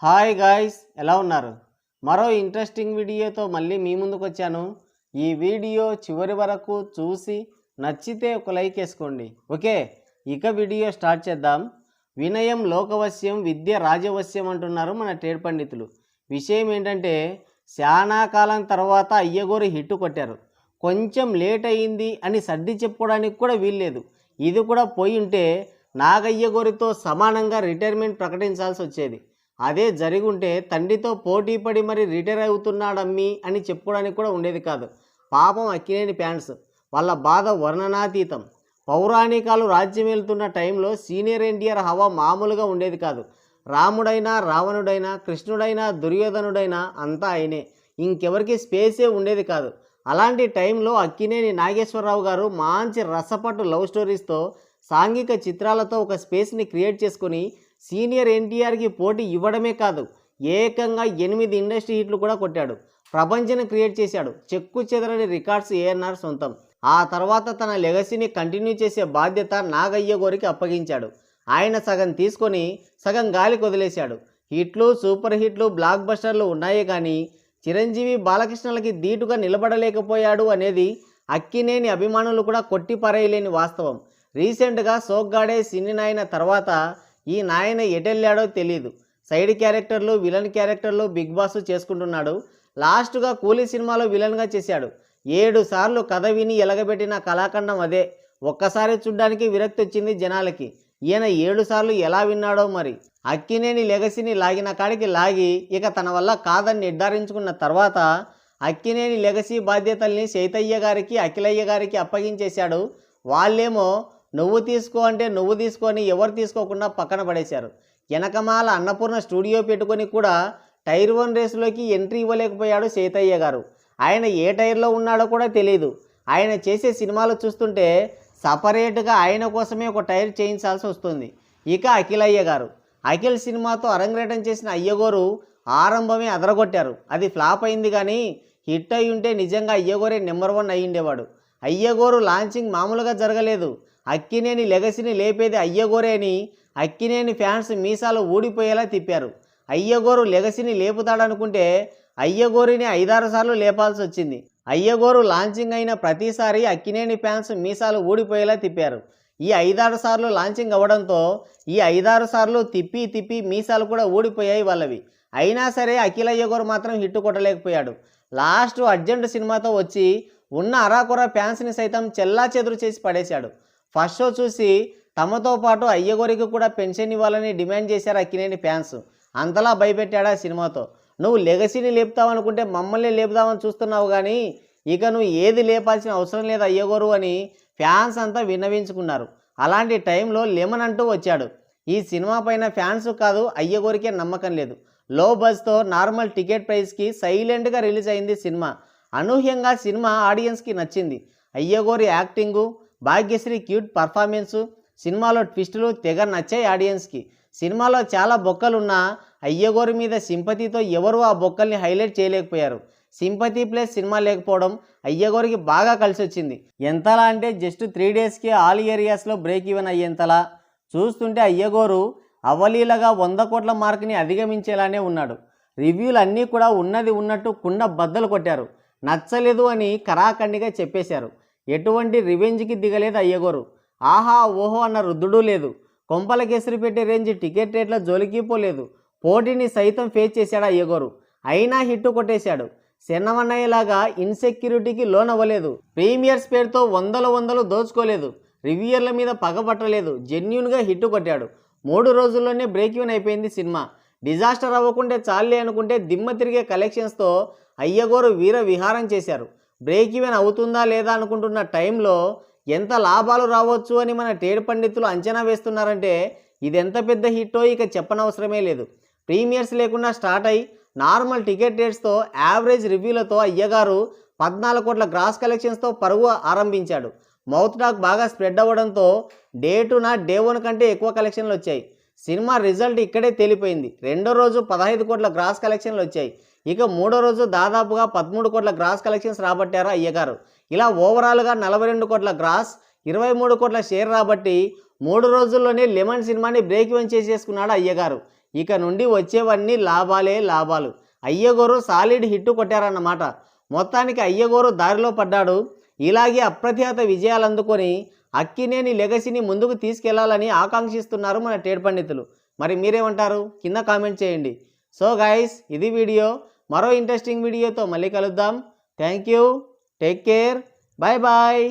Hi guys, ఎలా ఉన్నారు? మరో ఇంట్రెస్టింగ్ వీడియోతో మళ్ళీ మీ ముందుకు వచ్చాను. ఈ వీడియో చివరి వరకు చూసి నచ్చితే ఒక లైక్ వేసుకోండి. ఓకే, ఇక వీడియో స్టార్ట్ చేద్దాం. వినయం లోకవశ్యం, విద్య రాజవశ్యం అంటున్నారు మన ట్రేడ్ పండితులు. విషయం ఏంటంటే, చాలా కాలం తర్వాత అయ్యగోరు హిట్ కొట్టారు. కొంచెం లేట్ అయ్యింది అని సర్ది చెప్పుకోవడానికి కూడా వీల్లేదు. ఇది కూడా పోయి ఉంటే నాగయ్యగోరితో సమానంగా రిటైర్మెంట్ ప్రకటించాల్సి వచ్చేది. అదే జరిగుంటే తండ్రితో పోటీ పడి మరి రిటైర్ అవుతున్నాడమ్మి అని చెప్పుకోవడానికి కూడా ఉండేది కాదు. పాపం అక్కినేని ఫ్యాన్స్, వాళ్ళ బాధ వర్ణనాతీతం. పౌరాణికాలు రాజ్యం వెళ్తున్న టైంలో సీనియర్ ఎన్టీఆర్ హవా మామూలుగా ఉండేది కాదు. రాముడైనా రావణుడైనా కృష్ణుడైనా దుర్యోధనుడైనా అంతా ఆయనే, ఇంకెవరికి స్పేసే ఉండేది కాదు. అలాంటి టైంలో అక్కినేని నాగేశ్వరరావు గారు మంచి రసపట్టు లవ్ స్టోరీస్తో సాంఘిక చిత్రాలతో ఒక స్పేస్ని క్రియేట్ చేసుకుని సీనియర్ ఎన్టీఆర్కి పోటీ ఇవ్వడమే కాదు, ఏకంగా 8 ఇండస్ట్రీ హిట్లు కూడా కొట్టాడు. ప్రపంచాన్ని క్రియేట్ చేశాడు. చెక్కు చెదరని రికార్డ్స్ ఏఎన్ఆర్ సొంతం. ఆ తర్వాత తన లెగసీని కంటిన్యూ చేసే బాధ్యత నాగయ్యగోరికి అప్పగించాడు. ఆయన సగం తీసుకొని సగం గాలికి వదిలేశాడు. హిట్లు, సూపర్ హిట్లు, బ్లాక్ బస్టర్లు ఉన్నాయే కానీ చిరంజీవి బాలకృష్ణలకి ధీటుగా నిలబడలేకపోయాడు అనేది అక్కినేని అభిమానులు కూడా కొట్టిపారేయలేని వాస్తవం. రీసెంట్గా సోగ్గాడే సినీ నాయన తర్వాత ఈ నాయన ఎటెళ్ళాడో తెలీదు. సైడ్ క్యారెక్టర్లు, విలన్ క్యారెక్టర్లు బిగ్ బాస్ చేసుకుంటున్నాడు. లాస్ట్గా కూలీ సినిమాలో విలన్గా చేశాడు. 7 సార్లు కథ విని ఎలగబెట్టిన కళాఖండం అదే. ఒక్కసారి చూడ్డానికి విరక్తి వచ్చింది జనాలకి. ఈయన 7 సార్లు ఎలా విన్నాడో మరి. అక్కినేని లెగసీని లాగిన కాడికి లాగి ఇక తన వల్ల కాదని నిర్ధారించుకున్న తర్వాత అక్కినేని లెగసీ బాధ్యతల్ని చైతయ్య గారికి, అఖిలయ్య గారికి అప్పగించేశాడు. వాళ్ళేమో నువ్వు తీసుకో అంటే నువ్వు తీసుకొని ఎవరు తీసుకోకుండా పక్కన పడేశారు. వెనకమాల అన్నపూర్ణ స్టూడియో పెట్టుకొని కూడా టైర్ 1 రేసులోకి ఎంట్రీ ఇవ్వలేకపోయాడు చైతయ్య గారు. ఆయన ఏ టైర్లో ఉన్నాడో కూడా తెలియదు. ఆయన చేసే సినిమాలు చూస్తుంటే సపరేట్గా ఆయన కోసమే ఒక టైర్ చేయించాల్సి వస్తుంది. ఇక అఖిలయ్య గారు, అఖిల్ సినిమాతో అరంగేటం చేసిన అయ్యగోరు ఆరంభమే అదరగొట్టారు. అది ఫ్లాప్ అయింది కానీ హిట్ అయి ఉంటే నిజంగా అయ్యగోరే నెంబర్ 1 అయ్యిండేవాడు. అయ్యగోరు లాంచింగ్ మామూలుగా జరగలేదు. అక్కినేని లెగసీని లేపేది అయ్యగోరే అని అక్కినేని ఫ్యాన్స్ మీసాలు ఊడిపోయేలా తిప్పారు. అయ్యగోరు లెగసీని లేపుతాడనుకుంటే అయ్యగోరిని 5-6 సార్లు లేపాల్సి వచ్చింది. అయ్యగోరు లాంచింగ్ అయిన ప్రతిసారి అక్కినేని ఫ్యాన్స్ మీసాలు ఊడిపోయేలా తిప్పారు. ఈ 5-6 సార్లు లాంచింగ్ అవ్వడంతో ఈ 5-6 సార్లు తిప్పి తిప్పి మీసాలు కూడా ఊడిపోయాయి వాళ్ళవి. అయినా సరే అఖిల్ అయ్యగోరు మాత్రం హిట్ కొట్టలేకపోయాడు. లాస్ట్ అర్జెంట్ సినిమాతో వచ్చి ఉన్న అరాకొర ఫ్యాన్స్ని సైతం చెల్లా చెదురు చేసి పడేశాడు. ఫస్ట్ షో చూసి తమతో పాటు అయ్యగోరికి కూడా పెన్షన్ ఇవ్వాలని డిమాండ్ చేశారు అక్కినేని ఫ్యాన్స్. అంతలా భయపెట్టాడా సినిమాతో. నువ్వు లెగసీని లేపుతావనుకుంటే మమ్మల్ని లేపుదామని చూస్తున్నావు కానీ ఇక నువ్వు ఏది లేపాల్సిన అవసరం లేదు అయ్యగోరు అని ఫ్యాన్స్ అంతా విన్నవించుకున్నారు. అలాంటి టైంలో లెమన్ అంటూ వచ్చాడు. ఈ సినిమా పైన ఫ్యాన్స్ కాదు అయ్యగోరికే నమ్మకం లేదు. లో బజ్తో నార్మల్ టికెట్ ప్రైస్కి సైలెంట్గా రిలీజ్ అయింది సినిమా. అనూహ్యంగా సినిమా ఆడియన్స్కి నచ్చింది. అయ్యగోరి యాక్టింగు, భాగ్యశ్రీ క్యూట్ పర్ఫార్మెన్సు, సినిమాలో ట్విస్టులు తెగ నచ్చాయి ఆడియన్స్కి. సినిమాలో చాలా బొక్కలున్నా అయ్యగోరి మీద సింపతితో ఎవరు ఆ బొక్కల్ని హైలైట్ చేయలేకపోయారు. సింపతి ప్లస్ సినిమా లేకపోవడం అయ్యగోరికి బాగా కలిసి వచ్చింది. ఎంతలా అంటే జస్ట్ 3 డేస్కి ఆల్ ఏరియాస్లో బ్రేక్ ఈవెన్ అయ్యేంతలా. చూస్తుంటే అయ్యగోరు అవలీలగా 100 కోట్ల మార్కుని అధిగమించేలానే ఉన్నాడు. రివ్యూలు అన్నీ కూడా ఉన్నది ఉన్నట్టు కుండ బద్దలు కొట్టారు. నచ్చలేదు అని కరాఖండిగా చెప్పేశారు. ఎటువంటి రివెంజ్కి దిగలేదు అయ్యగోరు. ఆహా ఓహో అన్న రుద్దుడు లేదు. కొంపల కేసరి పెట్టే రేంజ్ టికెట్ రేట్ల జోలికి పోలేదు. పోటీని సైతం ఫేస్ చేశాడు అయ్యగోరు. అయినా హిట్ కొట్టేశాడు. సెన్నవన్నయ్యలాగా ఇన్సెక్యూరిటీకి లోనవ్వలేదు. ప్రీమియర్స్ పేరుతో వందలు దోచుకోలేదు. రివ్యూయర్ల మీద పగపట్టలేదు. జెన్యూన్గా హిట్ కొట్టాడు. 3 రోజుల్లోనే బ్రేక్ ఈవెన్ అయిపోయింది సినిమా. డిజాస్టర్ అవ్వకుంటే చాలే అనుకుంటే దిమ్మ తిరిగే కలెక్షన్స్తో అయ్యగోరు వీర విహారం చేశారు. బ్రేక్ ఈవెన్ అవుతుందా లేదా అనుకుంటున్న టైంలో ఎంత లాభాలు రావచ్చు అని మన ట్రేడ్ పండితులు అంచనా వేస్తున్నారంటే ఇది ఎంత పెద్ద హిట్టో ఇక చెప్పనవసరమే లేదు. ప్రీమియర్స్ లేకుండా స్టార్ట్ అయి నార్మల్ టికెట్ రేట్స్తో యావరేజ్ రివ్యూలతో అయ్యగారు 14 కోట్ల గ్రాస్ కలెక్షన్స్తో పరుగు ఆరంభించాడు. మౌత్ టాక్ బాగా స్ప్రెడ్ అవ్వడంతో డే 1 కంటే ఎక్కువ కలెక్షన్లు వచ్చాయి. సినిమా రిజల్ట్ ఇక్కడే తేలిపోయింది. రెండో రోజు 15 కోట్ల గ్రాస్ కలెక్షన్లు వచ్చాయి. ఇక మూడో రోజు దాదాపుగా 13 కోట్ల గ్రాస్ కలెక్షన్స్ రాబట్టారు అయ్యగారు. ఇలా ఓవరాల్గా 42 కోట్ల గ్రాస్, 23 కోట్ల షేర్ రాబట్టి 3 రోజుల్లోనే లెమన్ సినిమాని బ్రేక్ ఈవెన్ చేసేసుకున్నాడు అయ్యగారు. ఇక నుండి వచ్చేవన్నీ లాభాలే లాభాలు. అయ్యగోరు సాలిడ్ హిట్ కొట్టారన్నమాట. మొత్తానికి అయ్యగోరు దారిలో పడ్డాడు. ఇలాగే అప్రతిహత విజయాలు అందుకొని అక్కినేని లెగసీని ముందుకు తీసుకెళ్లాలని ఆకాంక్షిస్తున్నారు మన ట్రేడ్ పండితులు. మరి మీరేమంటారు? కింద కామెంట్ చేయండి. సో గైస్, ఇది వీడియో. మరో ఇంట్రెస్టింగ్ వీడియోతో మళ్ళీ కలుద్దాం. Thank you. Take care. Bye bye.